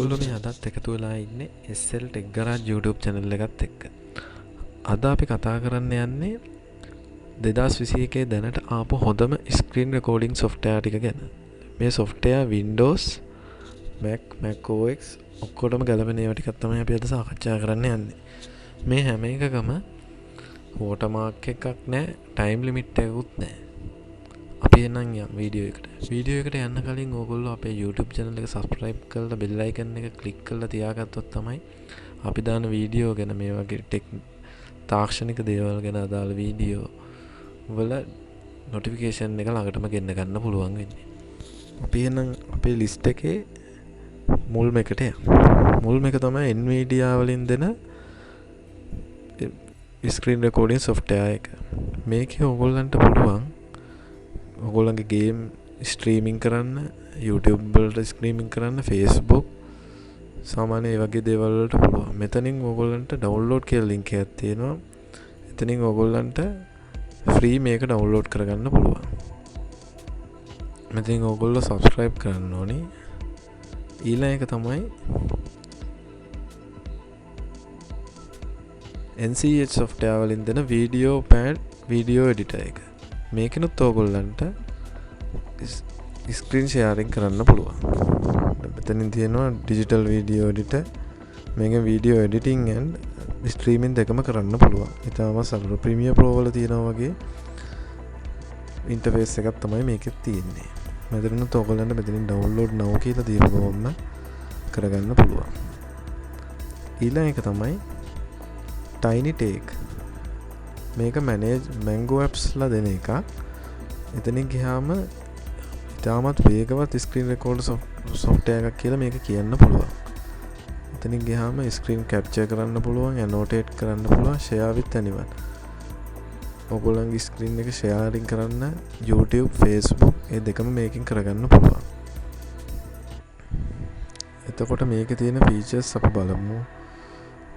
ඔයගොල්ලෝ මේ අදත් එකතු වෙලා ඉන්නේ SL Tech Garage YouTube channel එකත් එක්ක. අද අපි කතා කරන්න යන්නේ 2021 දැනට ආපු හොඳම screen recording software ටික ගැන. මේ software Windows, Mac OS ඔක්කොටම ගැලපෙන ඒවා ටිකක් තමයි අපි අද සාකච්ඡා කරන්න යන්නේ. මේ හැම එකකම watermark එකක් නැහැ, time limit එකකුත් නැහැ. අපි එනම් යම් වීඩියෝ එකට යන්න කලින් ඕගොල්ලෝ අපේ YouTube channel එක subscribe කරලා bell icon එක click කරලා තියාගත්තොත් තමයි අපි දාන වීඩියෝ ගැන මේ වගේ තාක්ෂණික දේවල් ගැන අදාළ වීඩියෝ වල notification එක ළඟටම ගෙන්න ගන්න පුළුවන් වෙන්නේ. අපි එනම් අපේ list එකේ මුල්ම එකට යමු. මුල්ම එක තමයි Nvidia වලින් දෙන screen recording software එක. මේකේ ඕගොල්ලන්ට පුළුවන් ඔයගොල්ලන්ගේ ගේම් ස්ට්‍රීමින් කරන්න, YouTube වලට ස්ට්‍රීමින් කරන්න, Facebook සාමාන්‍ය ඒ වගේ දේවල් වලට පුළුවන්. මෙතනින් ඔයගොල්ලන්ට download කියලා link එකක් තියෙනවා. එතනින් ඔයගොල්ලන්ට free මේක download කරගන්න පුළුවන්. මෙතනින් ඔයගොල්ලෝ subscribe කරන්න ඕනි. ඊළඟ එක තමයි NCH software වලින් දෙන video pad video editor එක. මේකෙනුත් ඕගොල්ලන්ට ස්ක්‍රීන් ෂෙයාරින් කරන්න පුළුවන්. මෙතනින් තියෙනවා ඩිජිටල් වීඩියෝ එඩිටර්. මේකෙන් වීඩියෝ එඩිටිං and ස්ට්‍රීමින් දෙකම කරන්න පුළුවන්. ඊටම සරල ප්‍රීමියර් ප්‍රෝ වල තියෙනා වගේ ඉන්ටර්ෆේස් එකක් තමයි මේකෙත් තියෙන්නේ. මෙතනිනුත් ඕගොල්ලන්ට මෙතනින් ඩවුන්ලෝඩ් now කියලා දීපු ගමන්ම කරගන්න පුළුවන්. ඊළඟ එක තමයි Tiny Take. මේක Mango apps ලා දෙන එකක්. එතනින් ගියාම ඉතාමත් වේගවත් screen recorder software එකක් කියලා මේක කියන්න පුළුවන්. එතනින් ගියාම screen capture කරන්න පුළුවන්, annotate කරන්න පුළුවන්, share with anyone. ඔයගොල්ලන්ගේ screen එක sharing කරන්න YouTube, Facebook ඒ දෙකම මේකෙන් කරගන්න පුළුවන්. එතකොට මේකේ තියෙන features අපි බලමු.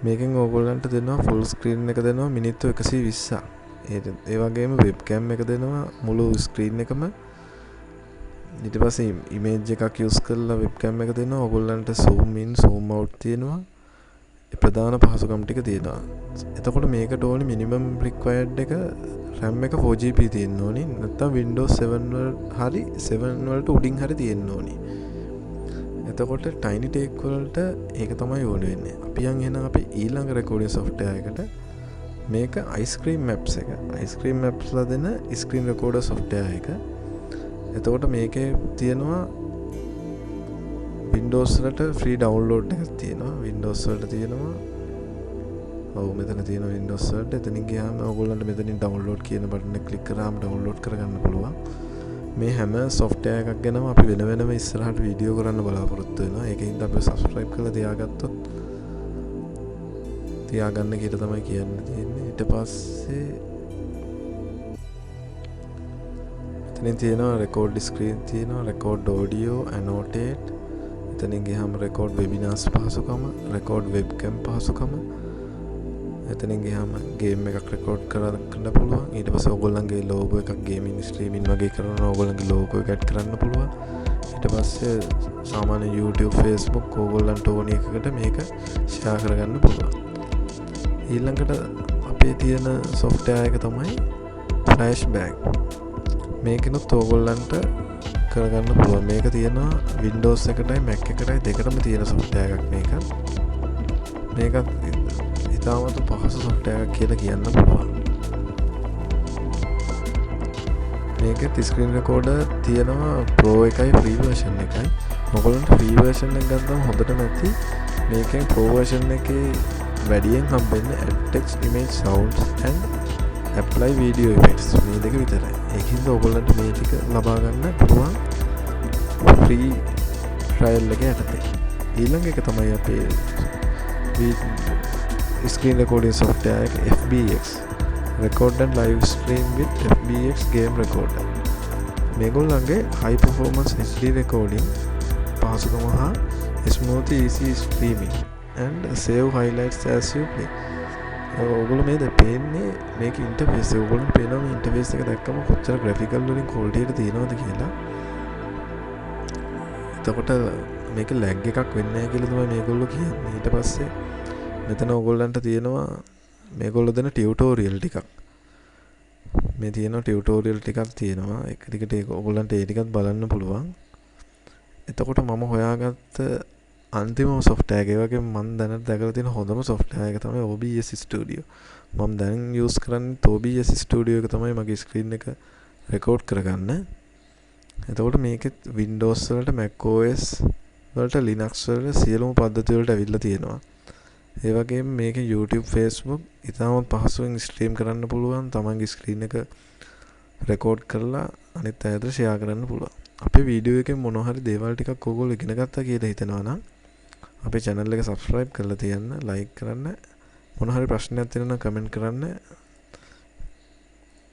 මේකෙන් ඕගොල්ලන්ට දෙනවා full screen එක දෙනවා මිනිත්තු 120ක්. ඒ වගේම webcam එක දෙනවා මුළු screen එකම. ඊට පස්සේ image එකක් use කරලා webcam එක දෙනවා. ඕගොල්ලන්ට zoom in zoom out තියෙනවා. ඒ ප්‍රධාන පහසුකම් ටික තියෙනවා. එතකොට මේකට ඕනි minimum required එක RAM එක 4GB තියෙන්න ඕනි. නැත්නම් Windows 7 වල හරි 7 වලට උඩින් හරි තියෙන්න ඕනි. එතකොට Tiny Take වලට ඒක තමයි ඕන වෙන්නේ. අපි යන් එහෙනම් අපි ඊළඟ recording software එකට. මේක Ice Cream Maps එක. Ice Cream Maps ලා දෙන screen recorder software එක. එතකොට මේකේ තියෙනවා Windows වලට free download එකක් තියෙනවා. Windows වලට තියෙනවා. ඔව් මෙතන තියෙනවා Windows වලට. එතනින් ගියාම ඔයගොල්ලන්ට මෙතනින් download කියන බටන් එක click කරාම download කරගන්න පුළුවන්. මේ හැම software එකක් ගැනම අපි වෙන වෙනම ඉස්සරහට වීඩියෝ කරන්න බලාපොරොත්තු වෙනවා. ඒකෙන් අපි subscribe කරලා තියාගත්තොත් තියාගන්න කියලා තමයි කියන්න තියෙන්නේ. ඊට පස්සේ එතනින් තියෙනවා record screen තියෙනවා, record audio, annotate. එතනින් ගියාම record webinars පහසුකම, record webcam පහසුකම. එතනින් ගියාම ගේම් එකක් රෙකෝඩ් කරන්න පුළුවන්. ඊට පස්සේ ඔයගොල්ලන්ගේ ලෝගෝ එකක් ගේමින් ස්ට්‍රීමින් වගේ කරනවා. ඔයගොල්ලන්ගේ ලෝගෝ එක ඇඩ් කරන්න පුළුවන්. ඊට පස්සේ සාමාන්‍ය YouTube, Facebook ඔයගොල්ලන්ට ඕන එකකට මේක ෂෙයා කරගන්න පුළුවන්. ඊළඟට අපේ තියෙන software එක තමයි Flashback. මේකෙනුත් ඔයගොල්ලන්ට කරගන්න පුළුවන්. මේක තියෙනවා Windows එකටයි Mac එකටයි දෙකටම තියෙන software එකක් මේක. මේකත් ඉතාමත් පහසු software එකක් කියලා කියන්න පුළුවන්. මේකේ screen recorder තියෙනවා Pro එකයි free version එකයි. ඔයගොල්ලන්ට free version එක ගත්තම හොඳට නැති මේකෙන් Pro version එකේ වැඩියෙන් හම්බෙන්නේ add text, image, sounds and apply video effects. මේ දෙක විතරයි. ඒකින්ද ඔයගොල්ලන්ට මේ ටික ලබා ගන්න පුළුවන් free trial එක යටතේ. ඊළඟ එක තමයි අපේ screen recording software එක FBX. Record and live stream with FBX game recorder. මේගොල්ලන්ගේ high performance HD recording පහසුකම හා smooth easy streaming and save highlights as you play. ඔයගොල්ලෝ මේ දෙපේන්නේ මේක ඉන්ටර්ෆේස් එක. ඔයගොල්ලෝ පේනවා මේ ඉන්ටර්ෆේස් එක දැක්කම කොච්චර graphical වලින් quality එක තියෙනවද කියලා. එතකොට මේක ලැග් එකක් වෙන්නේ නැහැ කියලා තමයි මේගොල්ලෝ කියන්නේ. ඊට පස්සේ මෙතන ඕගොල්ලන්ට තියෙනවා මේගොල්ලෝ දෙන ටියුටෝරියල් ටිකක්. මේ තියෙනවා ටියුටෝරියල් ටිකක් තියෙනවා. එක ටිකට ඒක ඕගොල්ලන්ට ඒ ටිකත් බලන්න පුළුවන්. එතකොට මම හොයාගත්ත අන්තිම software එක, ඒ වගේම මම දැනට දැකලා තියෙන හොඳම software එක තමයි OBS Studio. මම දැන් use කරන්නේ OBS Studio එක තමයි මගේ screen එක record කරගන්න. එතකොට මේකෙත් Windows වලට Mac OS වලට Linux වලට සියලුම පද්ධති වලට ඇවිල්ලා තියෙනවා. ඒ වගේම මේකේ YouTube Facebook ඉතාමත් පහසුවෙන් ස්ට්‍රීම් කරන්න පුළුවන්. තමන්ගේ ස්ක්‍රීන් එක රෙකෝඩ් කරලා අනිත් අයට ෂෙයා කරන්න පුළුවන්. අපේ වීඩියෝ එකෙන් මොනවා හරි දේවල් ටිකක් ඔයගොල්ලෝ ඉගෙන ගත්තා කියලා හිතනවා නම් අපේ channel එක subscribe කරලා තියන්න, like කරන්න, මොනවා හරි ප්‍රශ්නයක් තියෙනවා නම් comment කරන්න.